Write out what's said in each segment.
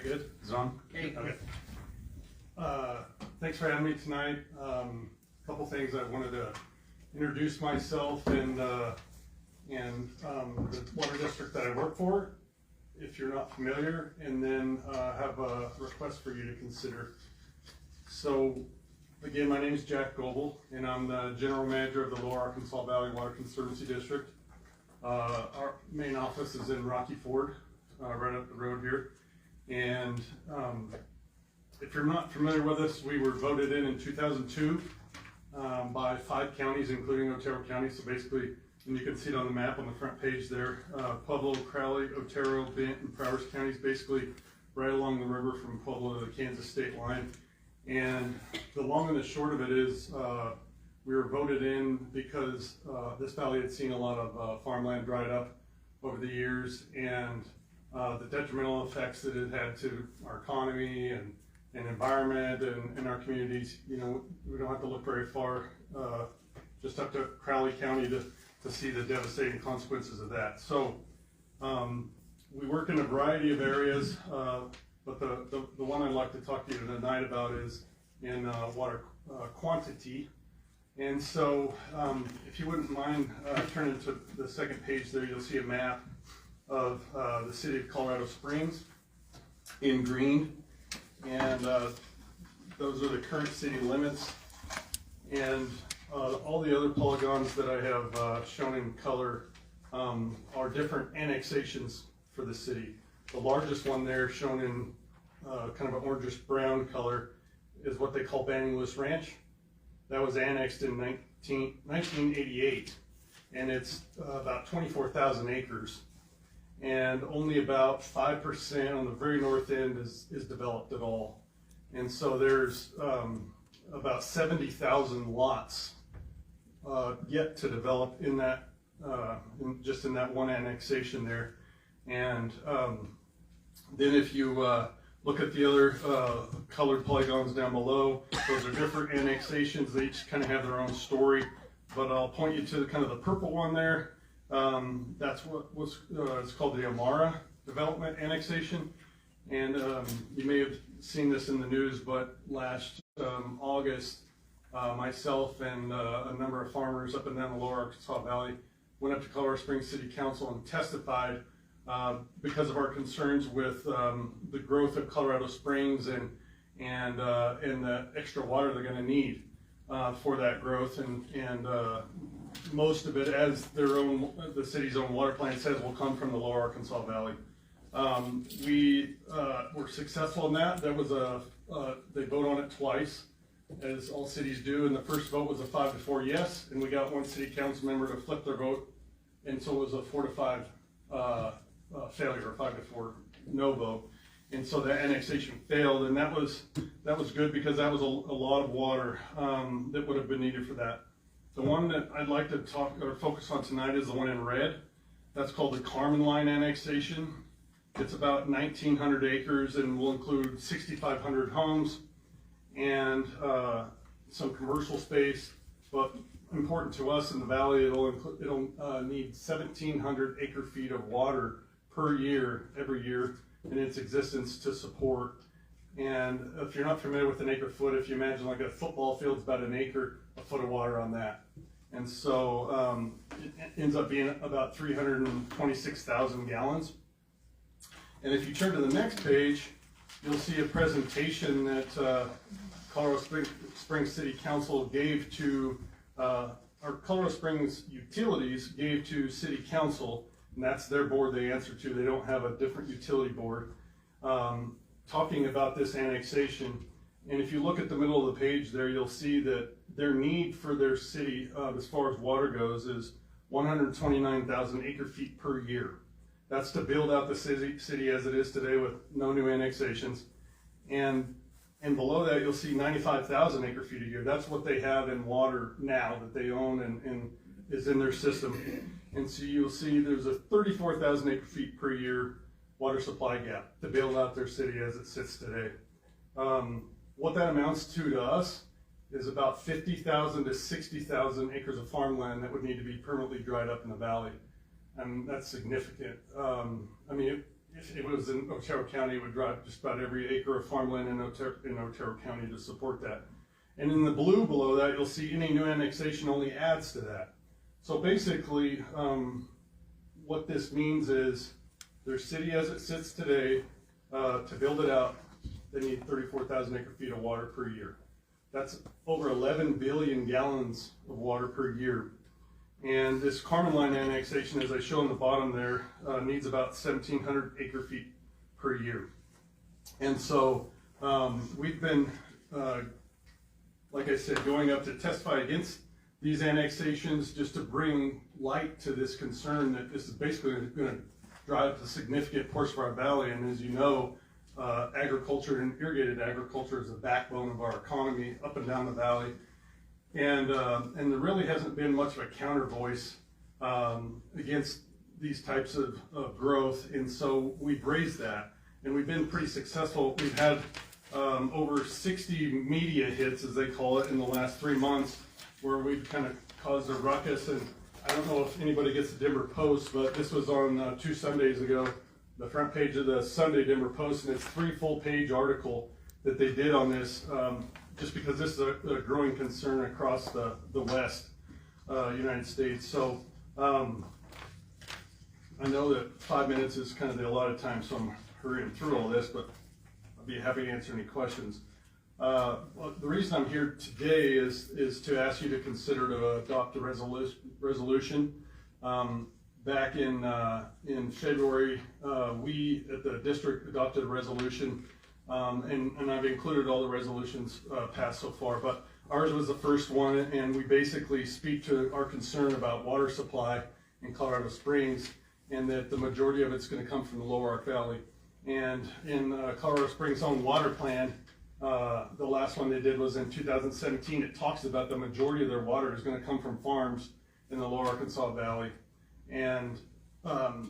good. Is it on? Okay. Thanks for having me tonight. A couple things I wanted to introduce myself and the water district that I work for, if you're not familiar, and then have a request for you to consider. So, again, my name is Jack Goebel, and I'm the general manager of the Lower Arkansas Valley Water Conservancy District. Our main office is in Rocky Ford, right up the road here. And if you're not familiar with us, we were voted in 2002 by 5 counties, including Otero County. So basically, and you can see it on the map on the front page there, Pueblo, Crowley, Otero, Bent, and Prowers counties, basically right along the river from Pueblo to the Kansas state line. And the long and the short of it is we were voted in because this valley had seen a lot of farmland dried up over the years, and the detrimental effects that it had to our economy and environment and our communities. You know, we don't have to look very far, just up to Crowley County to see the devastating consequences of that. So we work in a variety of areas, but the one I'd like to talk to you tonight about is in water quantity. And so if you wouldn't mind turning to the second page there, you'll see a map of the city of Colorado Springs in green, and those are the current city limits, and all the other polygons that I have shown in color are different annexations for the city. The largest one there, shown in kind of an orangish brown color, is what they call Banning Lewis Ranch. That was annexed in 1988, and it's about 24,000 acres. And only about 5% on the very north end is developed at all. And so there's about 70,000 lots yet to develop in that, just in that one annexation there. And then if you look at the other colored polygons down below, those are different annexations. They each kind of have their own story, but I'll point you to kind of the purple one there. That's what was it's called the Amara Development Annexation, and you may have seen this in the news, but last August, myself and a number of farmers up and down the Lower Arkansas Valley went up to Colorado Springs City Council and testified because of our concerns with the growth of Colorado Springs and the extra water they're going to need for that growth, and most of it, as the city's own water plan says, will come from the Lower Arkansas Valley. We were successful in that. That was they vote on it twice, as all cities do, and the first vote was a 5-4 yes, and we got one city council member to flip their vote, and so it was a 4-5 failure, or 5-4 no vote. And so that annexation failed, and that was good, because that was a lot of water that would have been needed for that. The one that I'd like to talk or focus on tonight is the one in red. That's called the Carmen Line annexation. It's about 1,900 acres and will include 6,500 homes and some commercial space. But important to us in the valley, it'll need 1,700 acre feet of water per year, every year, in its existence to support. And if you're not familiar with an acre foot, if you imagine like a football field's about an acre, a foot of water on that. And so it ends up being about 326,000 gallons. And if you turn to the next page, you'll see a presentation that Colorado Springs City Council gave to, or Colorado Springs Utilities gave to City Council, and that's their board they answer to. They don't have a different utility board, talking about this annexation. And if you look at the middle of the page there, you'll see that their need for their city, as far as water goes, is 129,000 acre feet per year. That's to build out the city as it is today with no new annexations. And below that, you'll see 95,000 acre feet a year. That's what they have in water now that they own and is in their system. And so you'll see there's a 34,000 acre feet per year water supply gap to build out their city as it sits today. What that amounts to us is about 50,000 to 60,000 acres of farmland that would need to be permanently dried up in the valley. And that's significant. I mean, if it was in Otero County, it would drive just about every acre of farmland in Otero County to support that. And in the blue below that, you'll see any new annexation only adds to that. So basically, what this means is their city as it sits today, to build it out, they need 34,000 acre feet of water per year. That's over 11 billion gallons of water per year. And this Carmen Line annexation, as I show on the bottom there, needs about 1,700 acre feet per year. And so we've been, like I said, going up to testify against these annexations just to bring light to this concern that this is basically going to drive a significant portion of our valley. And as you know, agriculture and irrigated agriculture is the backbone of our economy up and down the valley. And there really hasn't been much of a counter voice against these types of growth. And so we've raised that, and we've been pretty successful. We've had over 60 media hits, as they call it, in the last 3 months, where we've kind of caused a ruckus. And I don't know if anybody gets the Denver Post, but this was on 2 Sundays ago, the front page of the Sunday Denver Post, and it's 3 full-page article that they did on this, just because this is a growing concern across the West United States. So I know that 5 minutes is kind of the allotted time, so I'm hurrying through all this, but I'll be happy to answer any questions. Well, the reason I'm here today is to ask you to consider to adopt a resolution. Back in February, we at the district adopted a resolution, and I've included all the resolutions passed so far, but ours was the first one, and we basically speak to our concern about water supply in Colorado Springs, and that the majority of it's going to come from the Lower Ark Valley. And in Colorado Springs' own water plan, the last one they did was in 2017. It talks about the majority of their water is going to come from farms in the Lower Arkansas Valley. And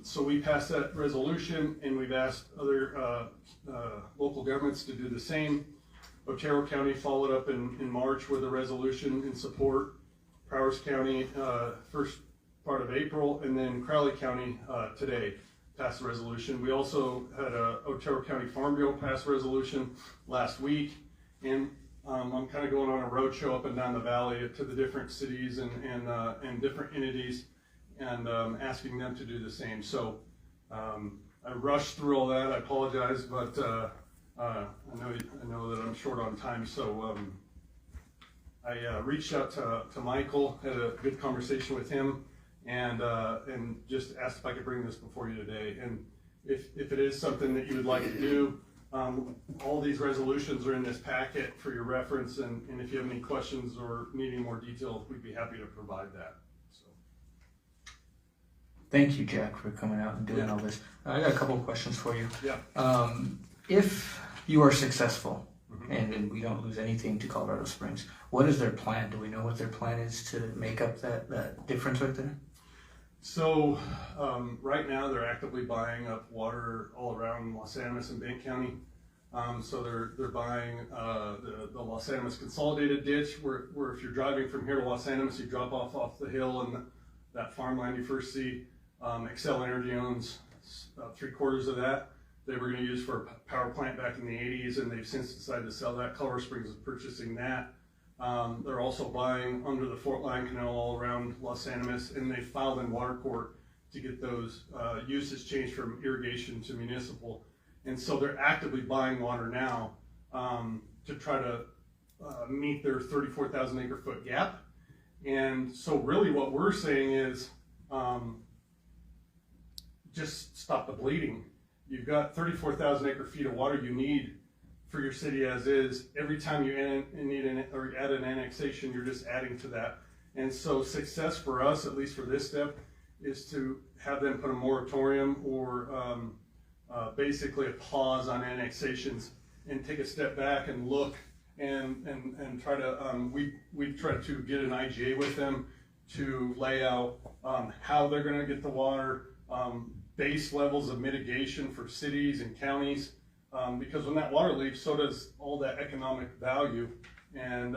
so we passed that resolution, and we've asked other local governments to do the same. Otero County followed up in March with a resolution in support. Prowers County first part of April, and then Crowley County today passed a resolution. We also had a Otero County Farm Bureau pass a resolution last week, and I'm kind of going on a road show up and down the valley to the different cities and different entities, and asking them to do the same. So I rushed through all that. I apologize, but I know that I'm short on time. So I reached out to Michael, had a good conversation with him, and just asked if I could bring this before you today. And if it is something that you would like to do, all these resolutions are in this packet for your reference. And if you have any questions or needing more detail, we'd be happy to provide that. Thank you, Jack, for coming out and doing all this. I got a couple of questions for you. Yeah. If you are successful and we don't lose anything to Colorado Springs, what is their plan? Do we know what their plan is to make up that difference right there? So right now they're actively buying up water all around Los Animas and Benton County. So they're buying the Los Animas consolidated ditch, where if you're driving from here to Los Animas, you drop off the hill, and that farmland you first see. Xcel Energy owns about 3/4 of that. They were going to use for a power plant back in the 80s, and they've since decided to sell that. Colorado Springs is purchasing that. They're also buying under the Fort Lyon Canal all around Los Animas, and they filed in water court to get those uses changed from irrigation to municipal. And so they're actively buying water now to try to meet their 34,000 acre foot gap. And so really what we're saying is just stop the bleeding. You've got 34,000 acre feet of water you need for your city as is. Every time you add an annexation, you're just adding to that. And so success for us, at least for this step, is to have them put a moratorium or basically a pause on annexations and take a step back and look and try to, we've tried to get an IGA with them to lay out how they're going to get the water, base levels of mitigation for cities and counties, because when that water leaves, so does all that economic value, and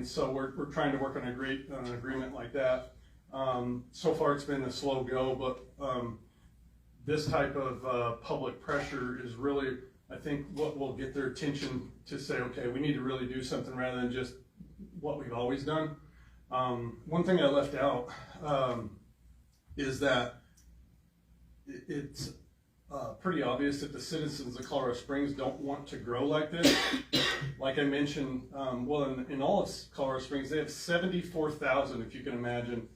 so we're trying to work on an agreement like that. So far it's been a slow go, but this type of public pressure is really, I think, what will get their attention to say, okay, we need to really do something rather than just what we've always done. One thing I left out is that it's pretty obvious that the citizens of Colorado Springs don't want to grow like this. Like I mentioned, in all of Colorado Springs, they have 74,000, if you can imagine,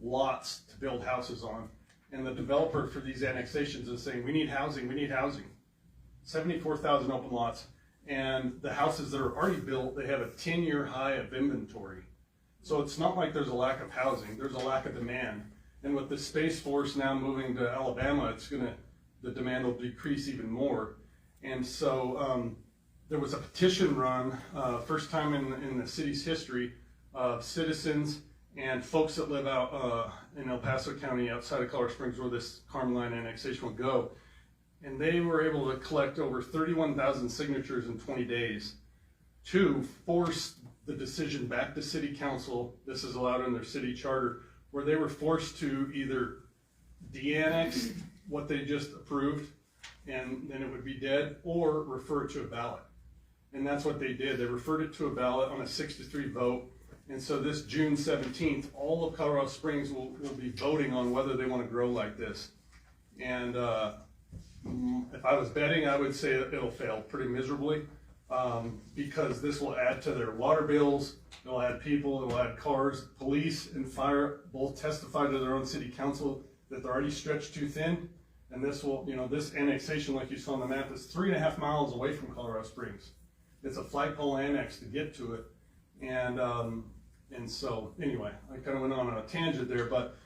lots to build houses on. And the developer for these annexations is saying, we need housing, we need housing. 74,000 open lots. And the houses that are already built, they have a 10-year high of inventory. So it's not like there's a lack of housing, there's a lack of demand. And with the Space Force now moving to Alabama, the demand will decrease even more. And so there was a petition run, first time in the city's history, of citizens and folks that live out in El Paso County outside of Colorado Springs where this Carmeline annexation will go. And they were able to collect over 31,000 signatures in 20 days to force the decision back to city council. This is allowed in their city charter, where they were forced to either de-annex what they just approved and then it would be dead, or refer it to a ballot. And that's what they did. They referred it to a ballot on a 6-3 vote. And so this June 17th, all of Colorado Springs will be voting on whether they want to grow like this. And if I was betting, I would say it'll fail pretty miserably, because this will add to their water bills, it'll add people, it'll add cars. Police and fire both testify to their own city council that they're already stretched too thin. And this will, this annexation, like you saw on the map, is 3.5 miles away from Colorado Springs. It's a flagpole annex to get to it. And so anyway, I kind of went on a tangent there, but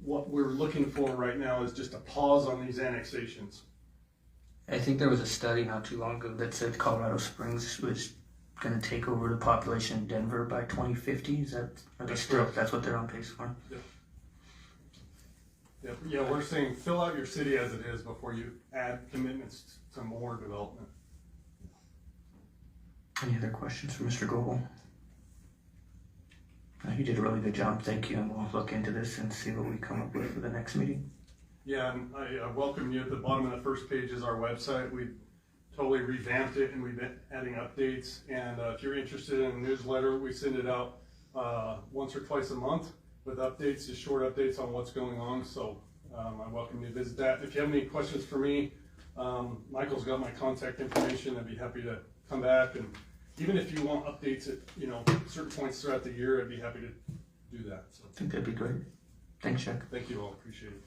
what we're looking for right now is just a pause on these annexations. I think there was a study not too long ago that said Colorado Springs was going to take over the population of Denver by 2050. That's what they're on pace for? Yeah, we're saying fill out your city as it is before you add commitments to more development. Any other questions for Mr. Goebel? You did a really good job, thank you, and we'll look into this and see what we come up with for the next meeting. Yeah, and I welcome you. At the bottom of the first page is our website. We totally revamped it and we've been adding updates. And if you're interested in a newsletter, we send it out once or twice a month with updates, just short updates on what's going on. So I welcome you to visit that. If you have any questions for me, Michael's got my contact information. I'd be happy to come back, and even if you want updates at certain points throughout the year, I'd be happy to do that. So I think that'd be great. Thanks, Chuck. thank you all, appreciate it.